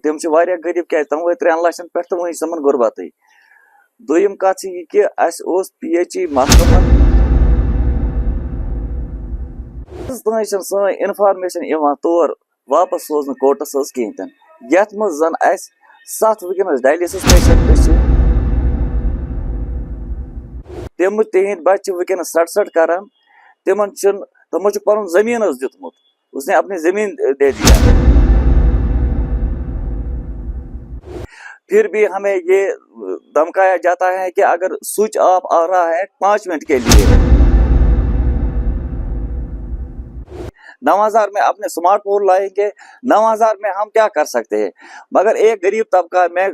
تم واریاہ غریب کیا تم وٲتۍ 3 لچھن پٮ۪ٹھ تہٕ وۄنۍ چھِ تمن غربتٕے. دوٚیِم کتھ چھِ یہِ کہِ اَسہِ اوس PHE محکمن تانۍ چھنہٕ سٲنۍ انفارمیشن یِوان تور واپس سوزنہٕ کوٹس حظ کِہیٖنۍ تہِ نہٕ، یتھ منٛز زن اَسہِ 7 وٕنکیٚنس ڈایلسِس پیشنٹ چھِ. تِم تِہنٛدۍ بچہِ چھِ وٕنکیٚنس سٹ کران. تِمن چھُ پنُن زٔمیٖن حظ دیُتمُت. اس نے اپنی زمین دے دیا. پھر بھی ہمیں یہ دھمکایا جاتا ہے کہ اگر سوئچ آف آ رہا ہے 5 منٹ کے لیے 9000 میں اپنے سمارٹ فون لائیں گے. 9000 میں ہم کیا کر سکتے ہیں؟ مگر ایک غریب طبقہ میں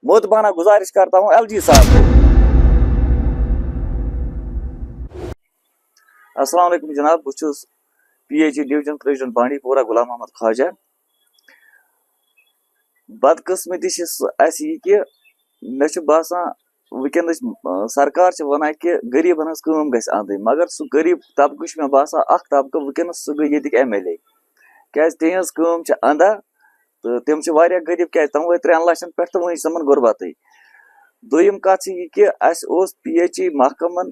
مودبانہ گزارش کرتا ہوں LG صاحب کو. السلام علیکم جناب، بہٕ چھُس PHE ڈویژن پریزیڈنٹ بانڈی پورہ غلام محمد خواجہ. بدقسمتی اس یہ کہ مے باسان ونکس سرکار ونان کہ غریبن ہز کم گژھِ اندٕنۍ، مگر سُہ غریب طبقہٕ چھُ مےٚ باسان اکھ طبقہٕ ونکس سُہ گٔے ییٚتِکۍ MLA. کیازِ تِہنٛز کٲم چھِ اندھا تہٕ تِم چھِ واریاہ غریب، کیازِ تِم وٲتۍ 3 لچھن پٮ۪ٹھ تہٕ وۄنۍ چھِ تِمن غربتٕے. دوٚیِم کتھ چھِ یہِ کہِ اَسہِ اوس PHE محکمن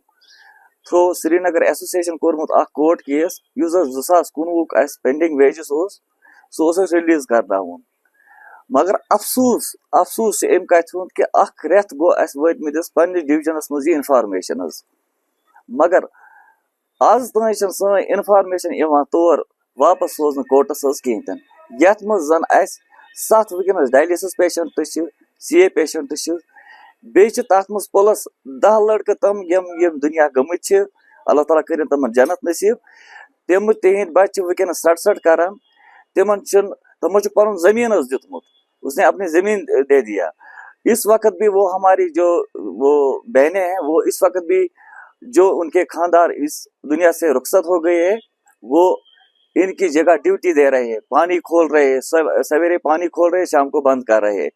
تھرو سرینگر ایسوسیشن کوٚرمُت اکھ کورٹ کیس یُس زن 2019 اَسہِ پینڈنگ ویجز اوس، سُہ اوس اَسہِ ریلیز کرناوُن. مگر افسوس چھُ امہِ کتھِ ہُنٛد کہ اکھ رٮ۪تھ گوٚو اَسہِ وٲتمٕتِس پننِس ڈویژنس منٛز یہِ انفارمیشن حظ، مگر آز تانۍ چھنہٕ سٲنۍ انفارمیشن یِوان تور واپس سوزنہٕ کوٹس حظ کِہیٖنۍ تہِ نہٕ، یتھ منٛز زن اَسہِ 7 ونکیٚنس ڈایلسِس پیشنٹ چھِ، CA پیشنٹ چھِ، بیٚیہِ چھِ تتھ منٛز پلس 10 لڑکہٕ تِم یِم دُنیا گٔمٕتۍ چھِ. اللہ تعالیٰ کٔرِنۍ تِمن جنت نصیب. تِہنٛدۍ بچہِ چھِ ونکیٚنس سٹ کران. تِمن چھُ پنُن زٔمیٖن حظ دیُتمُت. اس نے اپنی زمین دے دیا. اس وقت بھی وہ ہماری جو بہنیں ہیں وہ اس وقت بھی جو ان کے خاندان اس دنیا سے رخصت ہو گئے ہیں وہ ان کی جگہ ڈیوٹی دے رہے ہیں، پانی کھول رہے ہیں، سویرے پانی کھول رہے ہیں، شام کو بند کر رہے ہیں.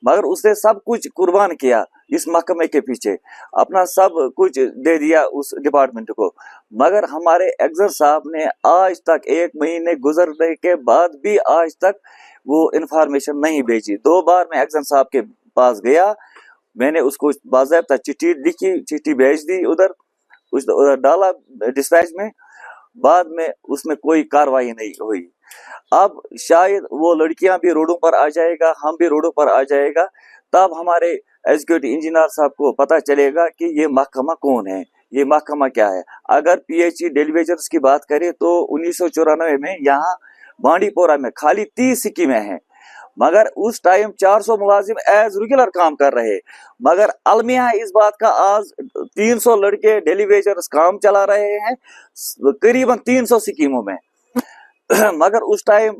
مگر اس نے سب کچھ قربان کیا اس محکمے کے پیچھے، اپنا سب کچھ دے دیا اس ڈپارٹمنٹ کو. مگر ہمارے ایگزر صاحب نے آج تک 1 مہینے گزرنے کے بعد بھی آج تک وہ انفارمیشن نہیں بھیجی. 2 بار میں ایگزر صاحب کے پاس گیا، میں نے اس کو باضابطہ چٹھی لکھی، چٹھی بھیج دی ادھر ڈالا ڈسپیچ میں. بعد میں اس میں کوئی کاروائی نہیں ہوئی. اب شاید وہ لڑکیاں بھی روڈوں پر آ جائے گا، ہم بھی روڈوں پر آ جائے گا، تب ہمارے ایگزیکٹو انجینئر صاحب کو پتہ چلے گا کہ یہ محکمہ کون ہے، یہ محکمہ کیا ہے. اگر PHE ڈیلیویجرز کی بات کریں تو 1994 میں یہاں بانڈی پورہ میں خالی 30 اسکیمیں ہیں، مگر اس ٹائم 400 ملازم ایز ریگولر کام کر رہے. مگر المیہ اس بات کا آج 300 لڑکے ڈیلیویجرز کام چلا رہے ہیں قریباً 300 اسکیموں میں. مگر اس ٹائم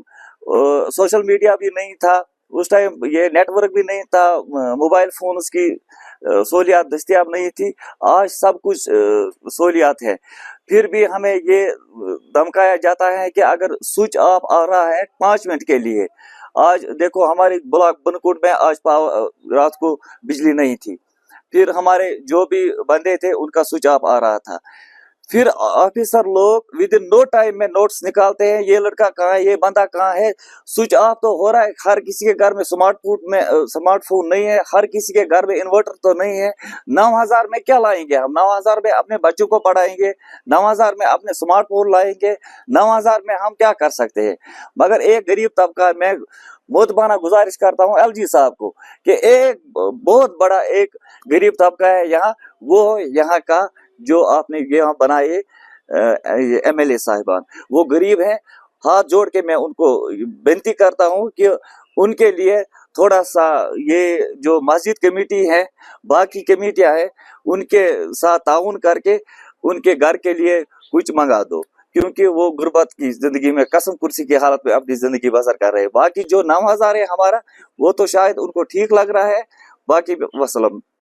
سوشل میڈیا بھی نہیں تھا، اس ٹائم یہ نیٹ ورک بھی نہیں تھا، موبائل فونز کی سہولیات دستیاب نہیں تھی. آج سب کچھ سہولیات ہے. پھر بھی ہمیں یہ دھمکایا جاتا ہے کہ اگر سوئچ آف آ رہا ہے 5 منٹ کے لیے. آج دیکھو ہمارے بلاک بنکوٹ میں آج رات کو بجلی نہیں تھی، پھر ہمارے جو بھی بندے تھے ان کا سوئچ آف آ رہا تھا. پھر آفیسر لوگ ودن نو ٹائم میں نوٹس نکالتے ہیں، یہ لڑکا کہاں ہے، یہ بندہ کہاں ہے. سوئچ آف تو ہو رہا ہے، ہر کسی کے گھر میں سمارٹ فون نہیں ہے، ہر کسی کے گھر میں انورٹر تو نہیں ہے. 9000 میں کیا لائیں گے ہم؟ 9000 میں اپنے بچوں کو پڑھائیں گے، 9000 میں اپنے سمارٹ فون لائیں گے، 9000 میں ہم کیا کر سکتے ہیں؟ مگر ایک غریب طبقہ میں مودبانہ گزارش کرتا ہوں LG صاحب کو کہ ایک بہت بڑا ایک غریب طبقہ ہے یہاں، وہ یہاں کا جو آپ نے یہاں بنائے MLA صاحبان، وہ غریب ہیں. ہاتھ جوڑ کے میں ان کو بنتی کرتا ہوں کہ ان کے لیے تھوڑا سا یہ جو مسجد کمیٹی ہے، باقی کمیٹیاں ہیں، ان کے ساتھ تعاون کر کے ان کے گھر کے لیے کچھ منگا دو، کیونکہ وہ غربت کی زندگی میں قسم کرسی کی حالت میں اپنی زندگی بسر کر رہے ہیں. باقی جو 9000 ہے ہمارا، وہ تو شاید ان کو ٹھیک لگ رہا ہے. باقی وسلم.